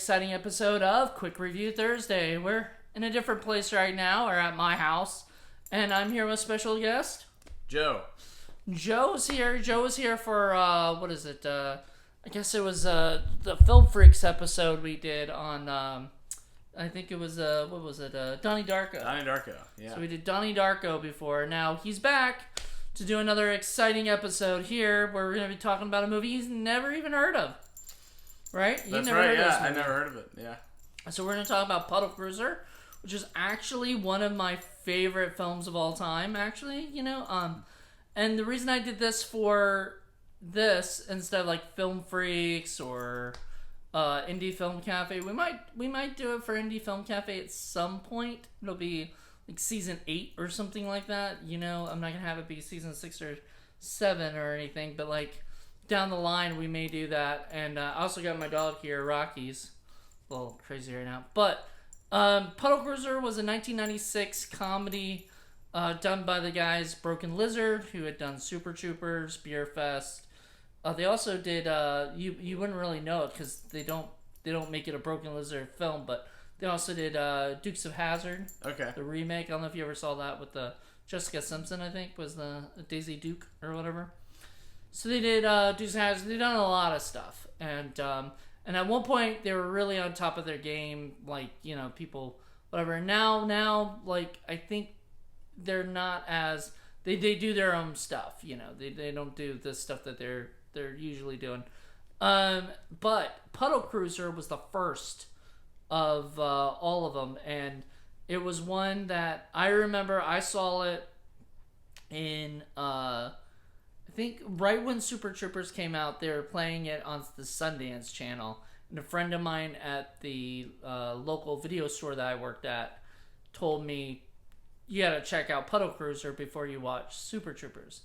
exciting episode of Quick Review Thursday. We're in a different place right now. We're at my house, and I'm here with special guest Joe. Joe's here. Joe was here for what is it? I guess it was the Film Freaks episode we did on. I think it was what was it? Donnie Darko. Donnie Darko. Yeah. So we did Donnie Darko before. Now he's back to do another exciting episode here, where we're gonna be talking about a movie he's never even heard of. Right? That's right, yeah. I never heard of it, yeah. So we're going to talk about Puddle Cruiser, which is actually one of my favorite films of all time, actually, and the reason I did this for this, instead of like Film Freaks or Indie Film Cafe, we might do it for Indie Film Cafe at some point. It'll be like season 8 or something like that, I'm not going to have it be season 6 or 7 or anything, but like, down the line, we may do that. And I also got my dog here, Rocky's. A little crazy right now. But Puddle Cruiser was a 1996 comedy done by the guys Broken Lizard, who had done Super Troopers, Beer Fest. They also did, you wouldn't really know it because they don't make it a Broken Lizard film, but they also did Dukes of Hazzard. Okay. The remake. I don't know if you ever saw that with the Jessica Simpson, I think, was the Daisy Duke or whatever. So they did Dukes of Hazzard. They've done a lot of stuff, and at one point they were really on top of their game, like people whatever. Now like I think they're not as they do their own stuff. They don't do the stuff that they're usually doing. But Puddle Cruiser was the first of all of them, and it was one that I remember. I saw it in. I think right when Super Troopers came out, they were playing it on the Sundance channel. And a friend of mine at the local video store that I worked at told me, you gotta check out Puddle Cruiser before you watch Super Troopers.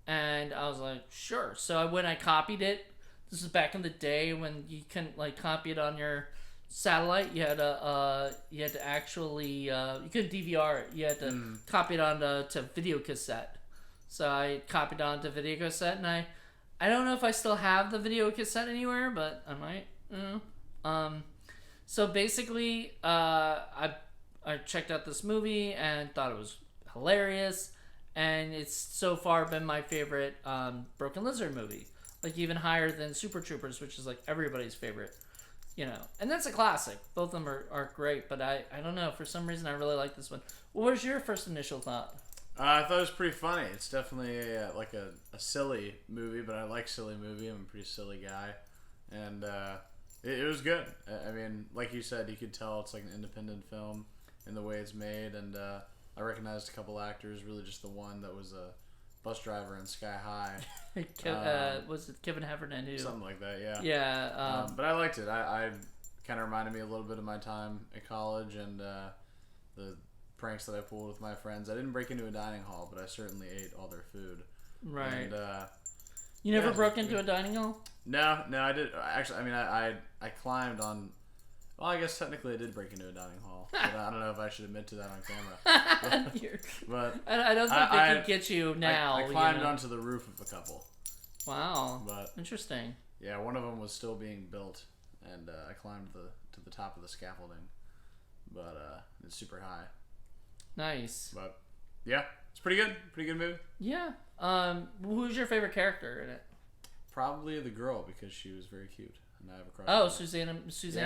And I was like, sure. So I copied it. This is back in the day when you couldn't copy it on your satellite. You had to actually you couldn't DVR it. You had to copy it onto video cassette. So I copied it onto video cassette, and I don't know if I still have the video cassette anywhere, but I might. So basically, I checked out this movie and thought it was hilarious, and it's so far been my favorite Broken Lizard movie, like even higher than Super Troopers, which is like everybody's favorite, And that's a classic. Both of them are great, but I don't know, for some reason I really like this one. What was your first initial thought? I thought it was pretty funny. It's definitely a silly movie, but I like silly movie. I'm a pretty silly guy, and it was good. I mean, like you said, you could tell it's like an independent film in the way it's made, and I recognized a couple actors. Really, just the one that was a bus driver in Sky High. Was it Kevin Heffernan? Something like that, yeah. Yeah. But I liked it. I kind of reminded me a little bit of my time at college and the pranks that I pulled with my friends. I didn't break into a dining hall, but I certainly ate all their food. Right. And, you never broke into a dining hall? No, I did. Actually, I mean, I climbed on. Well, I guess technically I did break into a dining hall. But I don't know if I should admit to that on camera. But I don't think they can get you now. I climbed onto the roof of a couple. Wow. But interesting. Yeah, one of them was still being built, and I climbed to the top of the scaffolding. But it's super high. Nice. But yeah, it's pretty good. Pretty good movie. Yeah. Who's your favorite character in it? Probably the girl, because she was very cute, and I have a crush. Oh, Susanna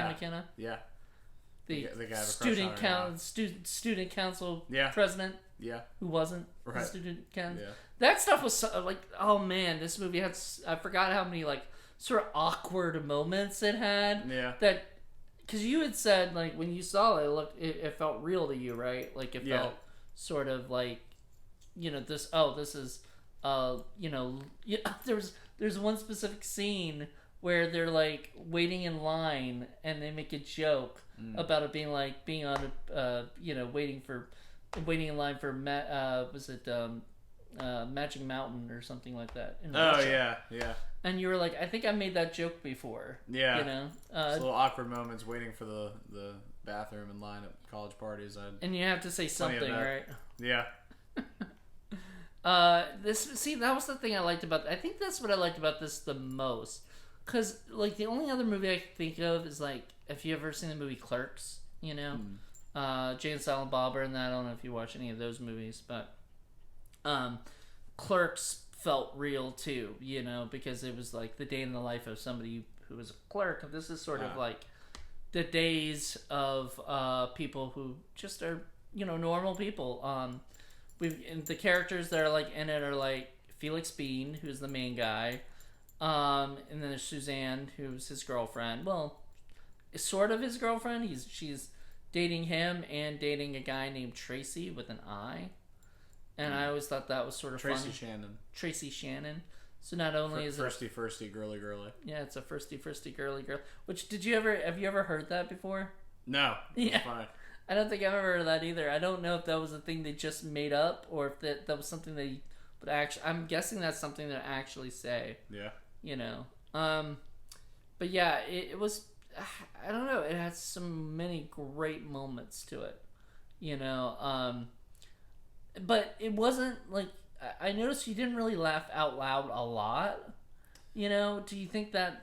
McKenna. Yeah. The guy student council yeah. president. Yeah. Who wasn't right. the student council. Yeah. That stuff was oh man, this movie had. I forgot how many sort of awkward moments it had. Yeah. That. Because you had said, when you saw it, it felt real to you, right? It felt sort of this is, there's one specific scene where they're, waiting in line, and they make a joke about it being on waiting in line for, Magic Mountain or something like that. In Russia. Yeah. And you were like, I think I made that joke before. Yeah. Little awkward moments waiting for the bathroom in line at college parties. And you have to say something, right? Yeah. That was the thing I liked about. I think that's what I liked about this the most, because the only other movie I can think of is if you ever seen the movie Clerks, you know, Jay and Silent Bob are in that. I don't know if you watch any of those movies, but Clerks felt real too, you know, because it was like the day in the life of somebody who was a clerk. This is sort of like the days of people who just are, you know, normal people. The characters that are like in it are like Felix Bean, who's the main guy, and then there's Suzanne, who's his girlfriend. Well, sort of his girlfriend. She's dating him and dating a guy named Tracy with an I. And I always thought that was sort of Tracy funny. Shannon. Tracy Shannon. So not only is firsty girly girly. Yeah, it's a firsty girly girl. Which have you ever heard that before? No. Yeah. Funny. I don't think I've ever heard of that either. I don't know if that was a thing they just made up or if that was something they would actually. I'm guessing that's something they actually say. Yeah. You know. But yeah, it was. I don't know. It had so many great moments to it. You know. But it wasn't like I noticed you didn't really laugh out loud a lot. You know, do you think that's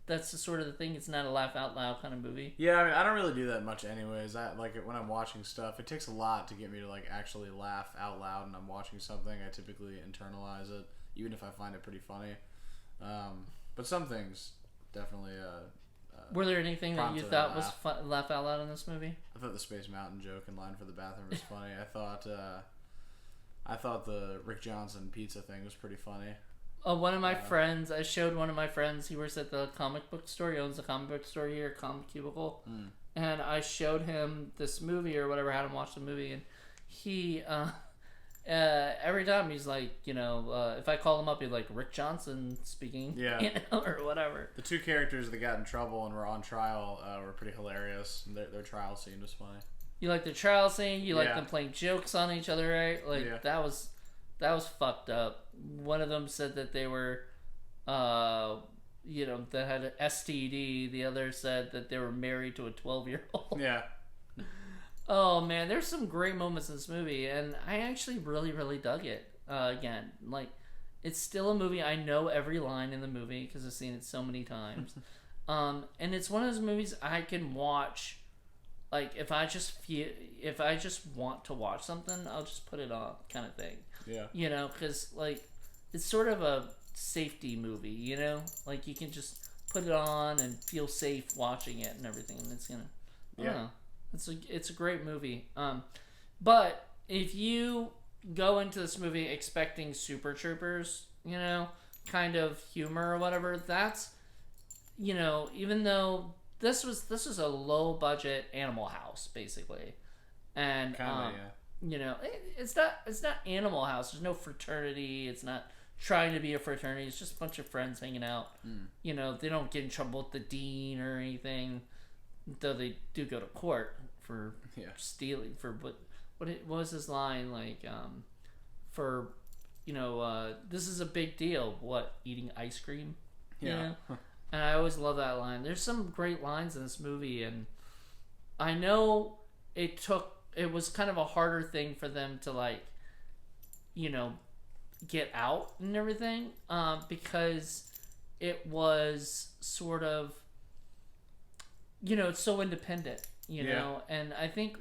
the sort of the thing? It's not a laugh out loud kind of movie. Yeah, I mean, I don't really do that much, anyways. I like it when I'm watching stuff. It takes a lot to get me to like actually laugh out loud, and I'm watching something. I typically internalize it, even if I find it pretty funny. But some things definitely. Were there anything that you thought was laugh out loud in this movie? I thought the Space Mountain joke in line for the bathroom was funny. I thought the Rick Johnson pizza thing was pretty funny. Oh, one of my friends, I showed one of my friends, he works at the comic book store, he owns a comic book store here, Comic Cubicle, and I showed him this movie or whatever, had him watch the movie, and he, every time he's like, you know, if I call him up, he's like, Rick Johnson speaking, yeah, you know, or whatever. The two characters that got in trouble and were on trial were pretty hilarious. Their trial scene was funny. You like the trial scene, you like them playing jokes on each other, right? Like, that was fucked up. One of them said that they were, you know, that had an STD. The other said that they were married to a 12-year-old. Yeah. Oh, man, there's some great moments in this movie, and I actually really, really dug it. Again, like, it's still a movie. I know every line in the movie because I've seen it so many times. And it's one of those movies I can watch. Like, if I just want to watch something, I'll just put it on, kind of thing. Yeah. You know, because, like, it's sort of a safety movie, you know? Like, you can just put it on and feel safe watching it and everything, and it's gonna, I don't know. It's a great movie. But if you go into this movie expecting Super Troopers, you know, kind of humor or whatever, that's, you know, even though this was a low budget Animal House basically, and kinda, you know, it's not Animal House. There's no fraternity. It's not trying to be a fraternity. It's just a bunch of friends hanging out. You know, they don't get in trouble with the dean or anything, though they do go to court for stealing. For what was his line, like, for, you know, this is a big deal. What, eating ice cream? You know? And I always love that line. There's some great lines in this movie, and I know it was kind of a harder thing for them to, like, you know, get out and everything, because it was sort of, you know, it's so independent, you know, and I think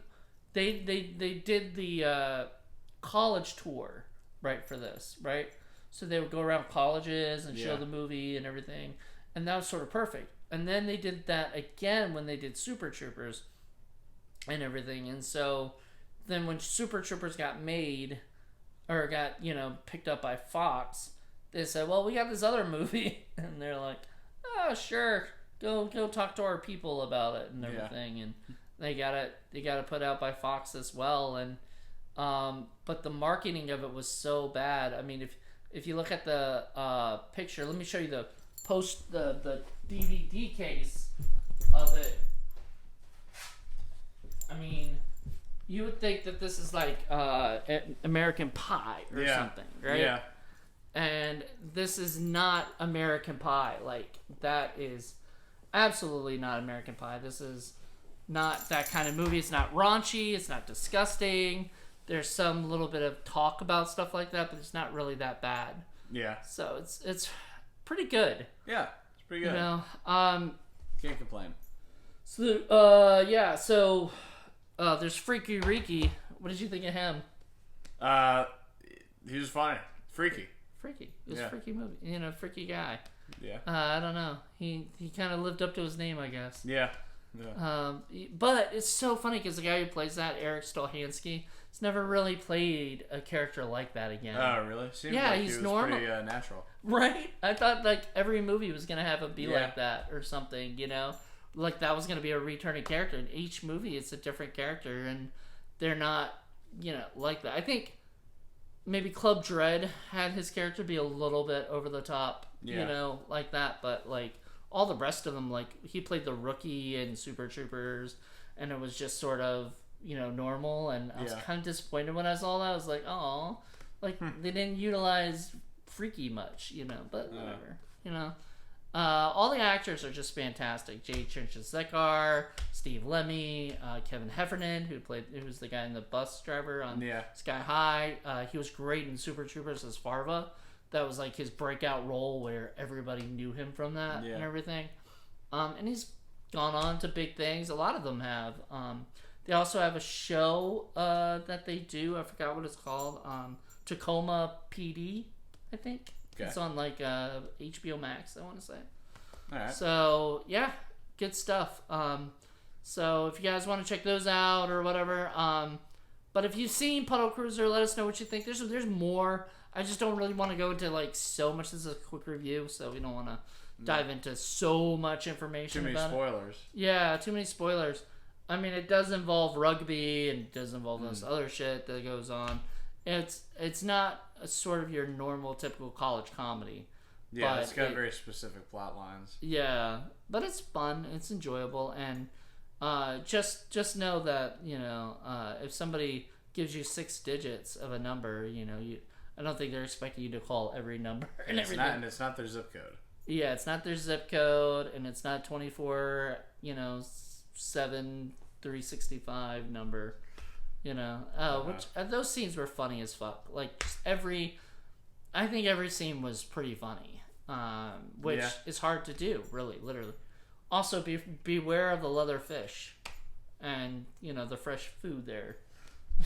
they did the college tour, right, for this, right? So they would go around colleges and show the movie and everything. And that was sort of perfect. And then they did that again when they did Super Troopers and everything. And so then when Super Troopers got made, or got, you know, picked up by Fox, they said, well, we got this other movie. And they're like, oh, sure. Go talk to our people about it and everything. And they got it put out by Fox as well. And but the marketing of it was so bad. I mean, if you look at the picture, let me show you the DVD case of it. I mean, you would think that this is like American Pie or something, right? Yeah. And this is not American Pie. Like, that is absolutely not American Pie. This is not that kind of movie. It's not raunchy. It's not disgusting. There's some little bit of talk about stuff like that, but it's not really that bad. Yeah. So it's pretty good. Yeah, it's pretty good. You know, can't complain. There's Freaky Reeky. What did you think of him? He was funny. Freaky. Freaky. It was a freaky movie. You know, freaky guy. Yeah. I don't know. He kind of lived up to his name, I guess. Yeah. Yeah. But it's so funny because the guy who plays that, Eric Stolhansky, has never really played a character like that again. Oh, really? Seems yeah, like he's he was normal. pretty natural. Right? I thought like every movie was gonna have him be like that or something. You know, like that was gonna be a returning character. In each movie, it's a different character, and they're not, you know, like that. I think maybe Club Dread had his character be a little bit over the top. You know, like that, but like. All the rest of them, like, he played the rookie in Super Troopers, and it was just sort of, you know, normal, and I was kind of disappointed when I saw that. I was like, oh, like, they didn't utilize Freaky much, you know, but whatever, you know. All the actors are just fantastic. Jay Chinchazekar, Steve Lemmy, Kevin Heffernan, who was the guy in the bus driver on Sky High. He was great in Super Troopers as Farva. That was like his breakout role where everybody knew him from that and everything. And he's gone on to big things. A lot of them have. They also have a show that they do. I forgot what it's called. Tacoma PD, I think. Okay. It's on like HBO Max, I want to say. All right. So, yeah, good stuff. So if you guys want to check those out or whatever. But if you've seen Puddle Cruiser, let us know what you think. There's more. I just don't really want to go into like so much. This is a quick review, so we don't want to dive into so much information. Too many spoilers. Yeah, too many spoilers. I mean, it does involve rugby and it does involve this other shit that goes on. It's not a sort of your normal, typical college comedy. Yeah, it's got very specific plot lines. Yeah, but it's fun. It's enjoyable, and just know that, you know, if somebody gives you 6 digits of a number, you know, I don't think they're expecting you to call every number and everything. It's not their zip code. Yeah, it's not their zip code, and it's not 24, you know, 7 365 number. You know, which those scenes were funny as fuck. Like just I think every scene was pretty funny, which is hard to do, really, literally. Also, beware of the leather fish, and you know the fresh food there.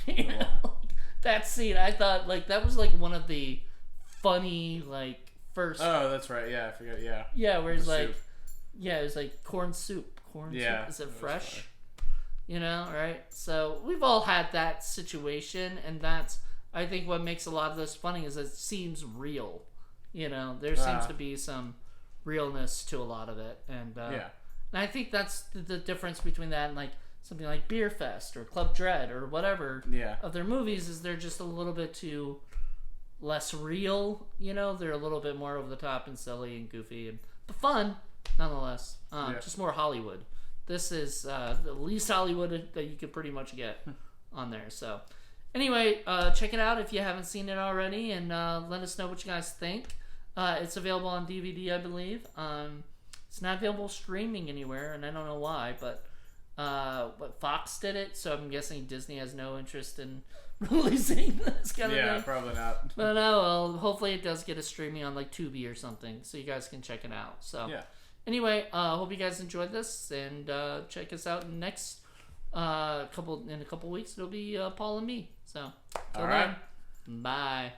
You know? That scene, I thought, like, that was, like, one of the funny, like, first... Oh, that's right. Yeah, I forget. Yeah. Yeah, where it's like... Soup. Yeah, it was, like, corn soup. Corn soup? Is it fresh? You know, right? So, we've all had that situation, and that's, I think, what makes a lot of this funny is it seems real. You know, there seems to be some realness to a lot of it. And I think that's the difference between that and, like, something like Beer Fest or Club Dread or whatever of their movies is they're just a little bit too less real, you know? They're a little bit more over the top and silly and goofy, but fun nonetheless. Just more Hollywood. This is the least Hollywood that you could pretty much get on there. So anyway, check it out if you haven't seen it already, and let us know what you guys think. It's available on DVD, I believe. It's not available streaming anywhere, and I don't know why, but Fox did it, so I'm guessing Disney has no interest in releasing this kind of thing. Yeah, probably not. But well, hopefully it does get a streaming on like Tubi or something, so you guys can check it out. So anyway, hope you guys enjoyed this, and check us out next in a couple weeks. It'll be Paul and me. So till then, bye.